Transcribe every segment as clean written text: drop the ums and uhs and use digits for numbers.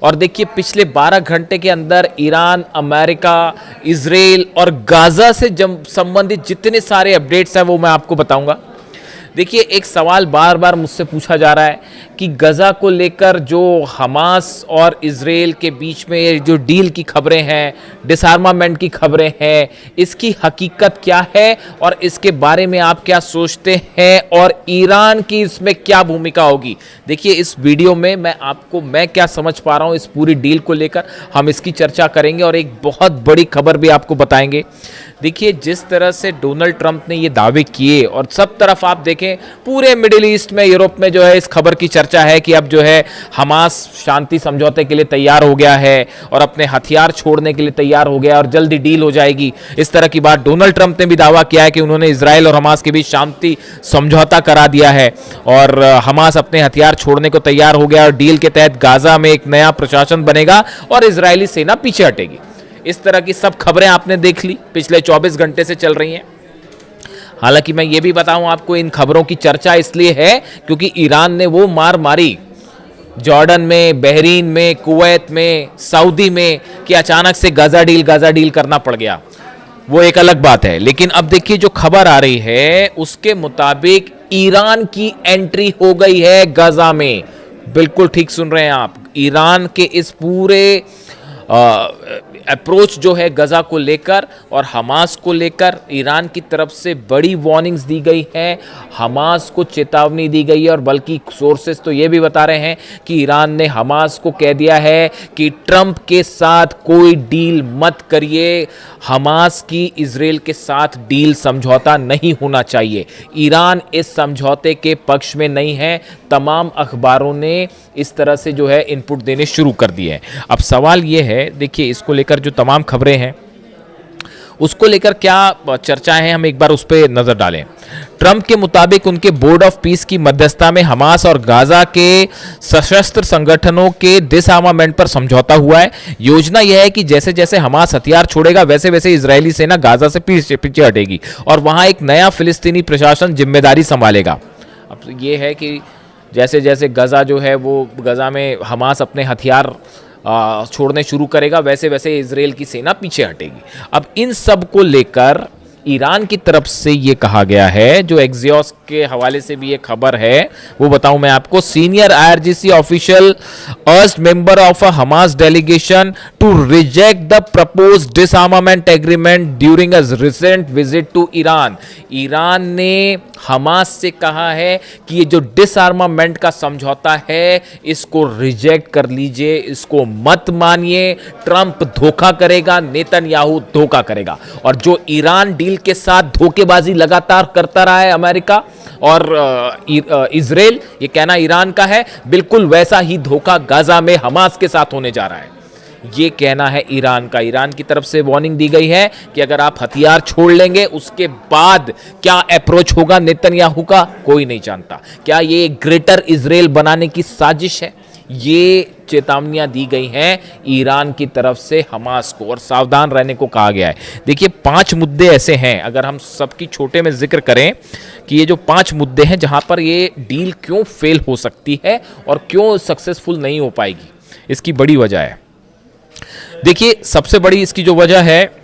और देखिए पिछले 12 घंटे के अंदर ईरान, अमेरिका, इजराइल और गाजा से संबंधित जितने सारे अपडेट्स हैं वो मैं आपको बताऊंगा। देखिए एक सवाल बार बार मुझसे पूछा जा रहा है कि गजा को लेकर जो हमास और इजराइल के बीच में जो डील की खबरें हैं, डिसआर्मामेंट की खबरें हैं, इसकी हकीकत क्या है और इसके बारे में आप क्या सोचते हैं और ईरान की इसमें क्या भूमिका होगी। देखिए इस वीडियो में मैं क्या समझ पा रहा हूं इस पूरी डील को लेकर, हम इसकी चर्चा करेंगे और एक बहुत बड़ी खबर भी आपको बताएंगे। देखिए जिस तरह से डोनाल्ड ट्रंप ने ये दावे किए और सब तरफ आप देखें, पूरे मिडिल ईस्ट में, यूरोप में जो है इस खबर की चर्चा है कि अब जो है हमास शांति समझौते के लिए तैयार हो गया है और अपने हथियार छोड़ने के लिए तैयार हो गया और जल्दी डील हो जाएगी। इस तरह की बात डोनाल्ड ट्रंप ने भी दावा किया है कि उन्होंने इजराइल और हमास के बीच शांति समझौता करा दिया है और हमास अपने हथियार छोड़ने को तैयार हो गया और डील के तहत गाजा में एक नया प्रशासन बनेगा और इजरायली सेना पीछे हटेगी। इस तरह की सब खबरें आपने देख ली, पिछले 24 घंटे से चल रही हैं। हालांकि मैं ये भी बताऊं आपको, इन खबरों की चर्चा इसलिए है क्योंकि ईरान ने वो मार मारी जॉर्डन में, बहरीन में, कुवैत में, सऊदी में कि अचानक से गाजा डील करना पड़ गया। वो एक अलग बात है। लेकिन अब देखिए जो खबर आ रही है उसके मुताबिक ईरान की एंट्री हो गई है गाजा में। बिल्कुल ठीक सुन रहे हैं आप, ईरान के इस पूरे अप्रोच जो है गजा को लेकर और हमास को लेकर ईरान की तरफ से बड़ी वार्निंग्स दी गई है, हमास को चेतावनी दी गई है और बल्कि सोर्सेस तो ये भी बता रहे हैं कि ईरान ने हमास को कह दिया है कि ट्रंप के साथ कोई डील मत करिए, हमास की इजराइल के साथ डील समझौता नहीं होना चाहिए। ईरान इस समझौते के पक्ष में नहीं है। तमाम अखबारों ने इस तरह से जो है इनपुट देने शुरू कर दिए हैं। अब सवाल ये है, देखिए इसको लेकर जो तमाम खबरें हैं उसको लेकर क्या चर्चाएं हैं, हम एक बार उस पर नजर डालें। ट्रंप के मुताबिक उनके बोर्ड ऑफ पीस की मध्यस्थता में हमास और गाजा के सशस्त्र संगठनों के डिसआर्मामेंट पर समझौता हुआ है। योजना यह है कि जैसे जैसे हमास हथियार छोड़ेगा वैसे वैसे इजरायली सेना गाजा से पीछे हटेगी और वहां एक नया फिलिस्तीनी प्रशासन जिम्मेदारी संभालेगा। अब ये है कि जैसे जैसे गजा जो है वो गजा में हमास अपने हथियार छोड़ने शुरू करेगा वैसे वैसे इजराइल की सेना पीछे हटेगी। अब इन सब को लेकर ईरान की तरफ से ये कहा गया है, जो एक्सियोस के हवाले से भी ये खबर है वो बताऊं मैं आपको। Senior IRGC official urged member of a Hamas delegation to reject the proposed disarmament agreement during a recent visit to Iran. Iran ने हमास से कहा है कि ये जो डिसआर्मामेंट का समझौता है इसको रिजेक्ट कर लीजिए, इसको मत मानिए। ट्रंप धोखा करेगा, नेतन्याहू धोखा करेगा। और जो ईरान डील के साथ धोखेबाजी लगातार करता रहा है अमेरिका और इजराइल, ये कहना ईरान का है, बिल्कुल वैसा ही धोखा गाजा में हमास के साथ होने जा रहा है। ये कहना है ईरान का। ईरान की तरफ से वार्निंग दी गई है कि अगर आप हथियार छोड़ लेंगे उसके बाद क्या अप्रोच होगा नेतन्याहू का, कोई नहीं जानता। क्या ये ग्रेटर इजराइल बनाने की साजिश है? ये चेतावनियां दी गई हैं ईरान की तरफ से हमास को और सावधान रहने को कहा गया है। देखिए 5 मुद्दे ऐसे हैं, अगर हम सबकी छोटे में जिक्र करें कि ये जो 5 मुद्दे हैं जहां पर ये डील क्यों फेल हो सकती है और क्यों सक्सेसफुल नहीं हो पाएगी, इसकी बड़ी वजह है। देखिए सबसे बड़ी इसकी जो वजह है,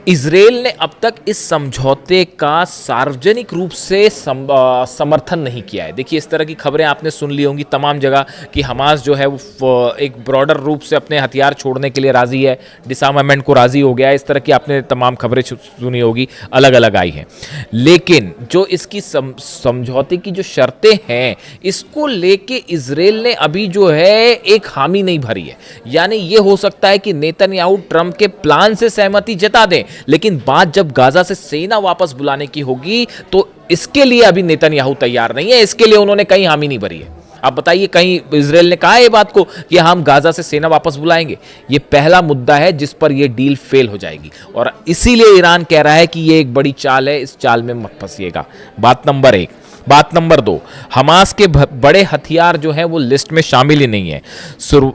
इजराइल ने अब तक इस समझौते का सार्वजनिक रूप से समर्थन नहीं किया है। देखिए इस तरह की खबरें आपने सुन ली होंगी तमाम जगह कि हमास जो है वो एक ब्रॉडर रूप से अपने हथियार छोड़ने के लिए राजी है, डिसआर्मामेंट को राजी हो गया है। इस तरह की आपने तमाम खबरें सुनी होगी, अलग अलग आई हैं। लेकिन जो इसकी समझौते की जो शर्तें हैं इसको लेके इजराइल ने अभी जो है एक हामी नहीं भरी है। यानी ये हो सकता है कि नेतन्याहू ट्रंप के प्लान से सहमति जता दें, लेकिन बात जब गाजा से सेना वापस बुलाने की होगी तो इसके लिए अभी नेतन्याहू तैयार नहीं है, इसके लिए उन्होंने कहीं हामी नहीं भरी है। आप बताइए, कहीं इजराइल ने कहा है ये बात को कि हम गाजा से सेना वापस बुलाएंगे? ये पहला मुद्दा है जिस पर ये डील फेल हो जाएगी और इसीलिए ईरान कह रहा है कि ये एक बड़ी चाल है, इस चाल में मत फंसिएगा। बात नंबर 1। बात नंबर 2, हमास के बड़े हथियार जो हैं वो लिस्ट में शामिल ही नहीं है।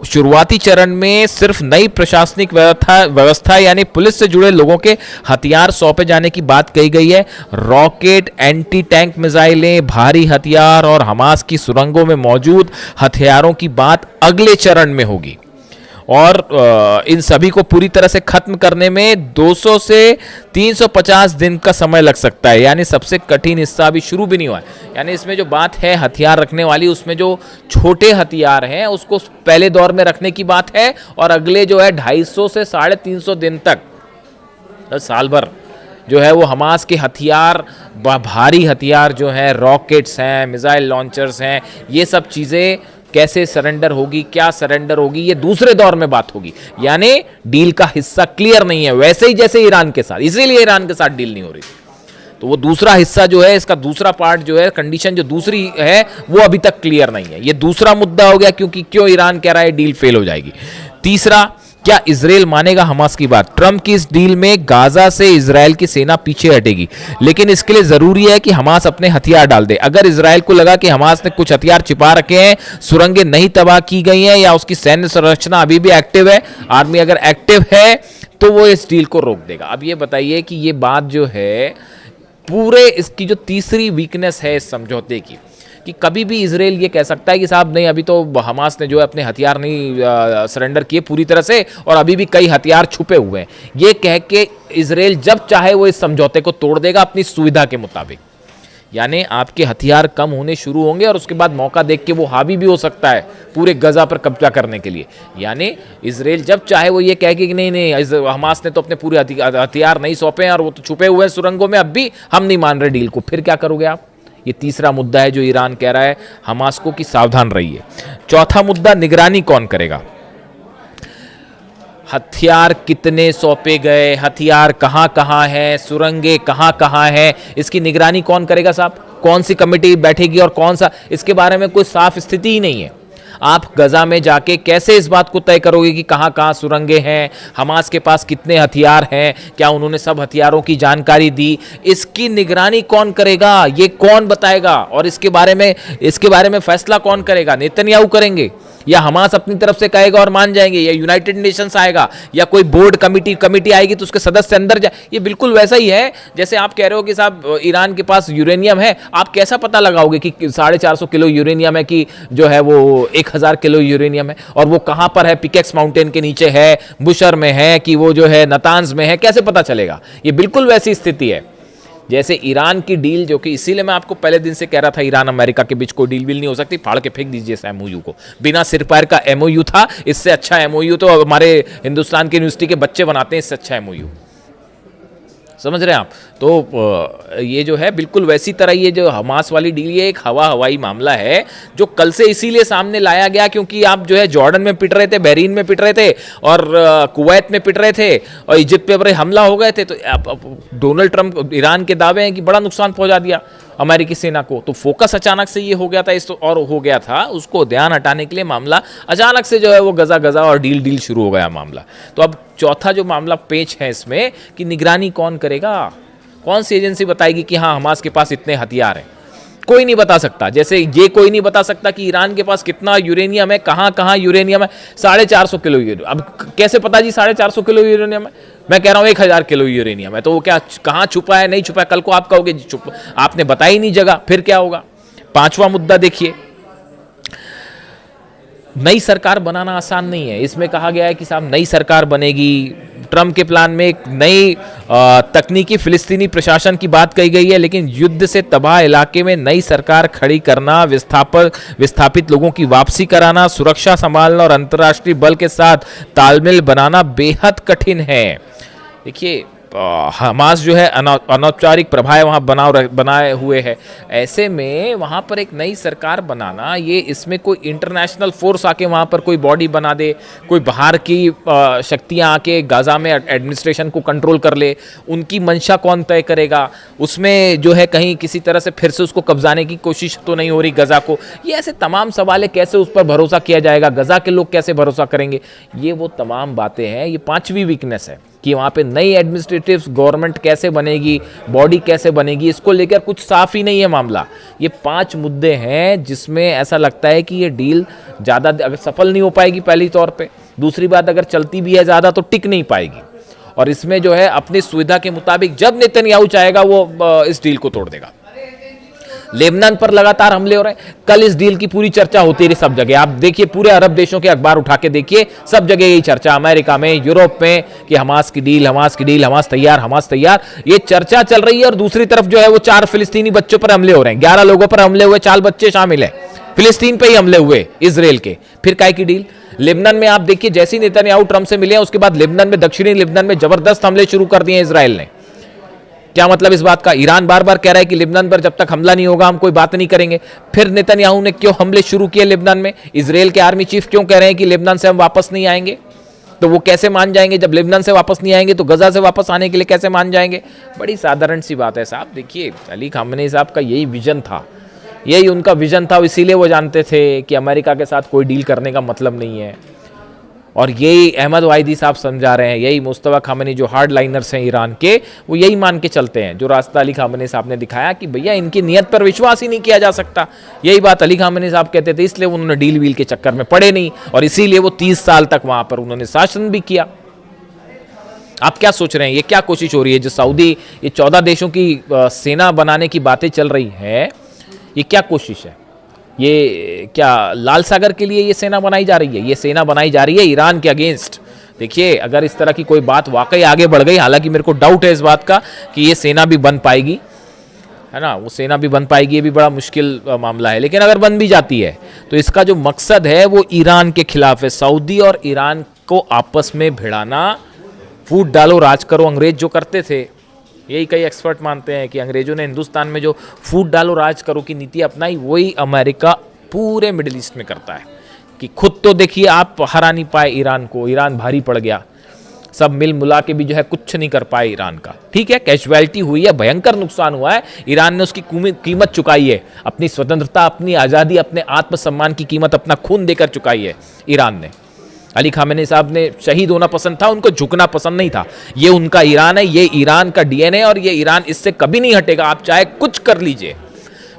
शुरुआती चरण में सिर्फ नई प्रशासनिक व्यवस्था यानी पुलिस से जुड़े लोगों के हथियार सौंपे जाने की बात कही गई है। रॉकेट, एंटी टैंक मिसाइलें, भारी हथियार और हमास की सुरंगों में मौजूद हथियारों की बात अगले चरण में होगी और इन सभी को पूरी तरह से खत्म करने में 200 से 350 दिन का समय लग सकता है। यानी सबसे कठिन हिस्सा अभी शुरू भी नहीं हुआ है। यानी इसमें जो बात है हथियार रखने वाली, उसमें जो छोटे हथियार हैं उसको पहले दौर में रखने की बात है और अगले जो है 250 से 350 दिन तक, साल भर जो है वो हमास के हथियार, भारी हथियार जो हैं, रॉकेट्स हैं, मिसाइल लॉन्चर्स हैं, ये सब चीज़ें कैसे सरेंडर होगी, क्या सरेंडर होगी, ये दूसरे दौर में बात होगी। यानी डील का हिस्सा क्लियर नहीं है, वैसे ही जैसे ईरान के साथ, इसीलिए ईरान के साथ डील नहीं हो रही थी। तो वो दूसरा हिस्सा जो है, इसका दूसरा पार्ट जो है, कंडीशन जो दूसरी है वो अभी तक क्लियर नहीं है। ये दूसरा मुद्दा हो गया क्योंकि क्यों ईरान कह रहा है डील फेल हो जाएगी। तीसरा, क्या इजराइल मानेगा हमास की बात? ट्रंप की इस डील में गाजा से इजराइल की सेना पीछे हटेगी, लेकिन इसके लिए जरूरी है कि हमास अपने हथियार डाल दे। अगर इजराइल को लगा कि हमास ने कुछ हथियार छिपा रखे हैं, सुरंगें नहीं तबाह की गई हैं या उसकी सैन्य संरचना अभी भी एक्टिव है, आर्मी अगर एक्टिव है तो वो इस डील को रोक देगा। अब ये बताइए कि ये बात जो है पूरे इसकी जो तीसरी वीकनेस है इस समझौते की, कि कभी भी इजराइल ये कह सकता है कि साहब नहीं, अभी तो हमास ने जो है अपने हथियार नहीं सरेंडर किए पूरी तरह से और अभी भी कई हथियार छुपे हुए हैं। ये कह के इजराइल जब चाहे वो इस समझौते को तोड़ देगा अपनी सुविधा के मुताबिक। यानी आपके हथियार कम होने शुरू होंगे और उसके बाद मौका देख के वो हावी भी हो सकता है पूरे गजा पर कब्जा करने के लिए। यानी इजराइल जब चाहे वो ये कह के कि नहीं नहीं, हमास ने तो अपने पूरे हथियार नहीं सौंपे हैं और वो तो छुपे हुए हैं सुरंगों में, अब भी हम नहीं मान रहे डील को, फिर क्या करोगे आप? ये तीसरा मुद्दा है जो ईरान कह रहा है हमास को कि सावधान रहिए। चौथा मुद्दा, निगरानी कौन करेगा? हथियार कितने सौंपे गए, हथियार कहां कहां है, सुरंगें कहां कहां है, इसकी निगरानी कौन करेगा साहब? कौन सी कमेटी बैठेगी और कौन सा? इसके बारे में कोई साफ स्थिति ही नहीं है। आप गजा में जाके कैसे इस बात को तय करोगे कि कहां कहां सुरंगें हैं, हमास के पास कितने हथियार हैं, क्या उन्होंने सब हथियारों की जानकारी दी? इसकी निगरानी कौन करेगा? ये कौन बताएगा? और इसके बारे में फैसला कौन करेगा? नेतन्याहू करेंगे या हमास अपनी तरफ से कहेगा और मान जाएंगे, या यूनाइटेड नेशंस आएगा, या कोई बोर्ड कमेटी आएगी तो उसके सदस्य अंदर जाए? ये बिल्कुल वैसा ही है जैसे आप कह रहे हो कि साहब ईरान के पास यूरेनियम है, आप कैसा पता लगाओगे कि 450 किलो यूरेनियम है कि जो है वो 1000 किलो यूरेनियम है, और वो कहां पर है? पिकेक्स माउंटेन के नीचे है, बुशर में है कि वो जो है नतांज में है? कैसे पता चलेगा? ये बिल्कुल वैसी स्थिति है जैसे ईरान की डील, जो कि इसीलिए मैं आपको पहले दिन से कह रहा था ईरान अमेरिका के बीच कोई डील विल नहीं हो सकती, फाड़ के फेंक दीजिए इस एमओयू को। बिना सिर पैर का एमओयू था, इससे अच्छा एमओयू तो हमारे हिंदुस्तान की यूनिवर्सिटी के बच्चे बनाते हैं, इससे अच्छा एमओयू। समझ रहे हैं आप? तो ये जो है बिल्कुल वैसी तरह ये जो हमास वाली डील, ये एक हवाई मामला है जो कल से इसीलिए सामने लाया गया क्योंकि आप जो है जॉर्डन में पिट रहे थे, बहरीन में पिट रहे थे और कुवैत में पिट रहे थे और इजिप्ट पे बड़े हमला हो गए थे। तो डोनाल्ड ट्रंप, ईरान के दावे हैं कि बड़ा नुकसान पहुंचा दिया अमेरिकी सेना को, तो फोकस अचानक से ये हो गया था और हो गया था, उसको ध्यान हटाने के लिए मामला अचानक से जो है वो गजा और डील शुरू हो गया मामला। तो अब चौथा जो मामला पेच है इसमें कि निगरानी कौन करेगा? कौन सी एजेंसी बताएगी कि हाँ हमास के पास इतने हथियार हैं? कोई नहीं बता सकता। जैसे ये कोई नहीं बता सकता कि ईरान के पास कितना यूरेनियम है, कहां कहां यूरेनियम है। 450 किलो यूरेनियम, अब कैसे पता जी 450 किलो यूरेनियम है? मैं कह रहा हूं 1000 किलो यूरेनियम है, तो वो क्या कहां छुपा है, नहीं छुपा है? कल को आप कहोगे आपने बताई नहीं जगह, फिर क्या होगा? पांचवा मुद्दा देखिए, नई सरकार बनाना आसान नहीं है। इसमें कहा गया है कि साहब नई सरकार बनेगी, ट्रंप के प्लान में एक नई तकनीकी फिलिस्तीनी प्रशासन की बात कही गई है, लेकिन युद्ध से तबाह इलाके में नई सरकार खड़ी करना, विस्थापित लोगों की वापसी कराना, सुरक्षा संभालना और अंतर्राष्ट्रीय बल के साथ तालमेल बनाना बेहद कठिन है। देखिए हमास जो है अनौपचारिक प्रभाव वहाँ बनाए हुए है, ऐसे में वहाँ पर एक नई सरकार बनाना, ये इसमें कोई इंटरनेशनल फोर्स आके वहाँ पर कोई बॉडी बना दे, कोई बाहर की शक्तियाँ आके गाजा में एडमिनिस्ट्रेशन को कंट्रोल कर ले, उनकी मंशा कौन तय करेगा? उसमें जो है कहीं किसी तरह से फिर से उसको कब्जाने की कोशिश तो नहीं हो रही गजा को? ये ऐसे तमाम सवाल है, कैसे उस पर भरोसा किया जाएगा? गजा के लोग कैसे भरोसा करेंगे? ये वो तमाम बातें हैं, ये पांचवी वीकनेस है। कि वहाँ पे नई एडमिनिस्ट्रेटिव गवर्नमेंट कैसे बनेगी, बॉडी कैसे बनेगी, इसको लेकर कुछ साफ ही नहीं है मामला। ये 5 मुद्दे हैं जिसमें ऐसा लगता है कि ये डील ज़्यादा अगर सफल नहीं हो पाएगी पहली तौर पे, दूसरी बात अगर चलती भी है ज़्यादा तो टिक नहीं पाएगी, और इसमें जो है अपनी सुविधा के मुताबिक जब नेतन्याहू चाहेगा वो इस डील को तोड़ देगा। लेबनान पर लगातार हमले हो रहे हैं, कल इस डील की पूरी चर्चा होती रही सब जगह। आप देखिए पूरे अरब देशों के अखबार उठा के देखिए, सब जगह यही चर्चा, अमेरिका में, यूरोप में, कि हमास की डील, हमास की डील, हमास तैयार, हमास तैयार, ये चर्चा चल रही है। और दूसरी तरफ जो है वो 4 फिलिस्तीनी बच्चों पर हमले हो रहे हैं, 11 लोगों पर हमले हुए, 4 बच्चे शामिल हैं, फिलिस्तीन पे ही हमले हुए इजराइल के। फिर काय की डील? लेबनान में आप देखिए, जैसे ही नेतन्याहू ट्रंप से मिले हैं उसके बाद लेबनान में, दक्षिणी लेबनान में जबरदस्त हमले शुरू कर दिए इजराइल ने। क्या मतलब इस बात का? ईरान बार बार कह रहा है कि लेबनान पर जब तक हमला नहीं होगा हम कोई बात नहीं करेंगे। फिर नेतन्याहू ने क्यों हमले शुरू किए लेबनान में? इजराइल के आर्मी चीफ क्यों कह रहे हैं कि लेबनान से हम वापस नहीं आएंगे? तो वो कैसे मान जाएंगे? जब लेबनान से वापस नहीं आएंगे तो गजा से वापस आने के लिए कैसे मान जाएंगे? बड़ी साधारण सी बात है साहब। देखिए, अली खामेनी साहब का यही विजन था, यही उनका विजन था, इसीलिए वो जानते थे कि अमेरिका के साथ कोई डील करने का मतलब नहीं है। और यही अहमद वाहिदी साहब समझा रहे हैं, यही मुस्तफा खामेनी जो हार्ड लाइनर्स हैं ईरान के, वो यही मान के चलते हैं, जो रास्ता अली खामेनी साहब ने दिखाया कि भैया इनकी नीयत पर विश्वास ही नहीं किया जा सकता। यही बात अली खामेनी साहब कहते थे, इसलिए उन्होंने डील वील के चक्कर में पड़े नहीं, और इसीलिए वो 30 साल तक वहां पर उन्होंने शासन भी किया। आप क्या सोच रहे हैं, ये क्या कोशिश हो रही है? जो सऊदी, ये 14 देशों की सेना बनाने की बातें चल रही हैं, ये क्या कोशिश है? ये क्या लाल सागर के लिए ये सेना बनाई जा रही है? ये सेना बनाई जा रही है ईरान के अगेंस्ट। देखिए, अगर इस तरह की कोई बात वाकई आगे बढ़ गई, हालांकि मेरे को डाउट है इस बात का कि ये सेना भी बन पाएगी, है ना, वो सेना भी बन पाएगी, ये भी बड़ा मुश्किल मामला है। लेकिन अगर बन भी जाती है तो इसका जो मकसद है वो ईरान के खिलाफ है। सऊदी और ईरान को आपस में भिड़ाना, फूट डालो राज करो, अंग्रेज जो करते थे, यही कई एक्सपर्ट मानते हैं कि अंग्रेजों ने हिंदुस्तान में जो फूट डालो राज करो की नीति अपनाई, वही अमेरिका पूरे मिडिल ईस्ट में करता है। कि खुद तो देखिए आप हरा नहीं पाए ईरान को, ईरान भारी पड़ गया, सब मिल मुला के भी जो है कुछ नहीं कर पाए ईरान का। ठीक है, कैजुअलिटी हुई है, भयंकर नुकसान हुआ है, ईरान ने उसकी कीमत चुकाई है, अपनी स्वतंत्रता, अपनी आज़ादी, अपने आत्मसम्मान की कीमत अपना खून देकर चुकाई है ईरान ने। अली खामेनी साहब ने शहीद होना पसंद था, उनको झुकना पसंद नहीं था। ये उनका ईरान है, ये ईरान का डीएनए, और ये ईरान इससे कभी नहीं हटेगा, आप चाहे कुछ कर लीजिए।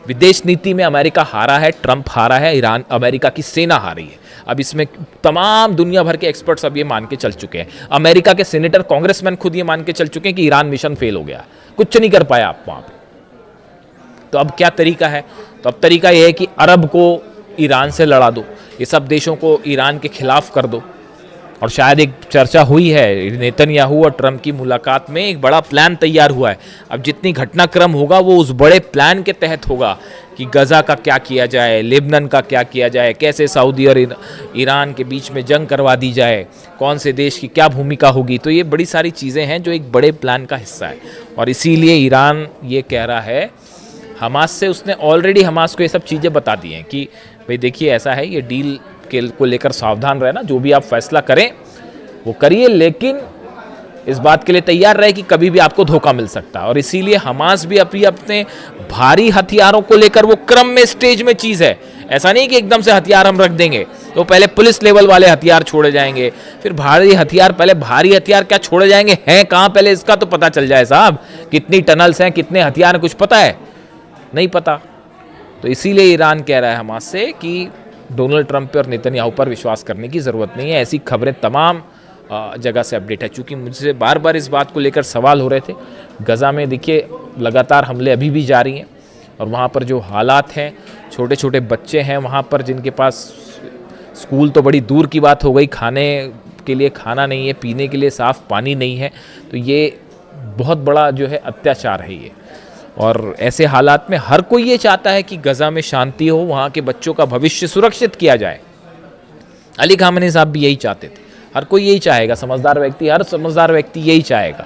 विदेश नीति में अमेरिका हारा है, ट्रंप हारा है, ईरान, अमेरिका की सेना हारी है। अब इसमें तमाम दुनिया भर के एक्सपर्ट्स अब ये मान के चल चुके हैं, अमेरिका के सीनेटर, कांग्रेसमैन खुद ये मान के चल चुके हैं कि ईरान मिशन फेल हो गया, कुछ नहीं कर पाया आप वहां पे। तो अब क्या तरीका है? तो अब तरीका यह है कि अरब को ईरान से लड़ा दो, ये सब देशों को ईरान के खिलाफ कर दो। और शायद एक चर्चा हुई है नेतन्याहू और ट्रंप की मुलाकात में, एक बड़ा प्लान तैयार हुआ है। अब जितनी घटनाक्रम होगा वो उस बड़े प्लान के तहत होगा कि गजा का क्या किया जाए, लेबनान का क्या किया जाए, कैसे सऊदी और ईरान के बीच में जंग करवा दी जाए, कौन से देश की क्या भूमिका होगी। तो ये बड़ी सारी चीज़ें हैं जो एक बड़े प्लान का हिस्सा है। और इसीलिए ईरान ये कह रहा है हमास से, उसने ऑलरेडी हमास को ये सब चीज़ें बता दी हैं कि भाई देखिए ऐसा है, ये डील के को लेकर सावधान रहना, जो भी आप फैसला करें वो करिए, लेकिन इस बात के लिए तैयार रहे कि कभी भी आपको धोखा मिल सकता है। और इसीलिए हमास भी अपने भारी हथियारों को लेकर, वो क्रम में, स्टेज में चीज़ है, ऐसा नहीं कि एकदम से हथियार हम रख देंगे तो पहले पुलिस लेवल वाले हथियार छोड़े जाएंगे, फिर भारी हथियार, पहले भारी हथियार क्या छोड़े जाएंगे, हैं कहाँ, पहले इसका तो पता चल जाए साहब, कितनी टनल्स हैं, कितने हथियार हैं, कुछ पता है? नहीं पता। तो इसीलिए ईरान कह रहा है हमास से कि डोनाल्ड ट्रंप पर और नेतन्याहू पर विश्वास करने की ज़रूरत नहीं है। ऐसी खबरें तमाम जगह से अपडेट है। चूँकि मुझसे बार बार इस बात को लेकर सवाल हो रहे थे, गजा में देखिए लगातार हमले अभी भी जारी हैं, और वहाँ पर जो हालात हैं, छोटे छोटे बच्चे हैं वहाँ पर जिनके पास स्कूल तो बड़ी दूर की बात हो गई, खाने के लिए खाना नहीं है, पीने के लिए साफ़ पानी नहीं है। तो ये बहुत बड़ा जो है अत्याचार है ये। और ऐसे हालात में हर कोई ये चाहता है कि गजा में शांति हो, वहाँ के बच्चों का भविष्य सुरक्षित किया जाए। अली खामेनी साहब भी यही चाहते थे, हर कोई यही चाहेगा, समझदार व्यक्ति, हर समझदार व्यक्ति यही चाहेगा।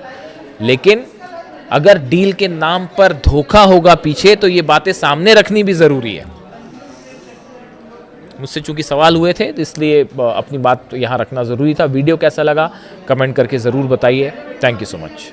लेकिन अगर डील के नाम पर धोखा होगा पीछे, तो ये बातें सामने रखनी भी ज़रूरी है। मुझसे चूंकि सवाल हुए थे तो इसलिए अपनी बात यहाँ रखना ज़रूरी था। वीडियो कैसा लगा कमेंट करके ज़रूर बताइए। Thank you so much.